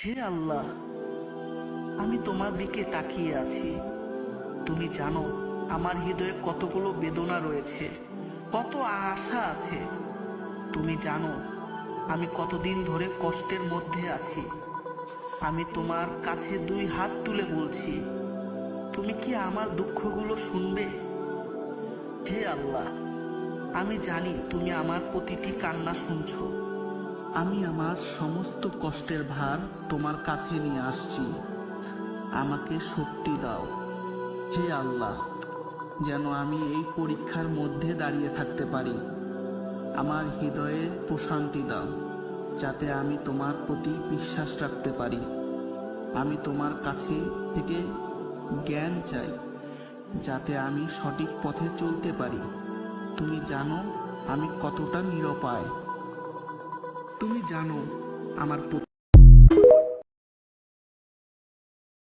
হে আল্লাহ, আমি তোমার দিকে তাকিয়ে আছি। তুমি জানো আমার হৃদয়ে কতগুলো বেদনা রয়েছে, কত আশা আছে। তুমি জানো আমি কতদিন ধরে কষ্টের মধ্যে আছি। আমি তোমার কাছে দুই হাত তুলে বলছি, তুমি কি আমার দুঃখগুলো শুনবে? হে আল্লাহ, আমি জানি তুমি আমার প্রতিটি কান্না শুনছো। আমি আমার সমস্ত কষ্টের ভার তোমার কাছে নিয়ে আসছি। আমাকে শক্তি দাও হে আল্লাহ, যেন আমি এই পরীক্ষার মধ্যে দাঁড়িয়ে থাকতে পারি। আমার হৃদয়ে প্রশান্তি দাও, যাতে আমি তোমার প্রতি বিশ্বাস রাখতে পারি। আমি তোমার কাছে থেকে জ্ঞান চাই, যাতে আমি সঠিক পথে চলতে পারি। তুমি জানো আমি কতটা নিরুপায়। তুমি জানো আমার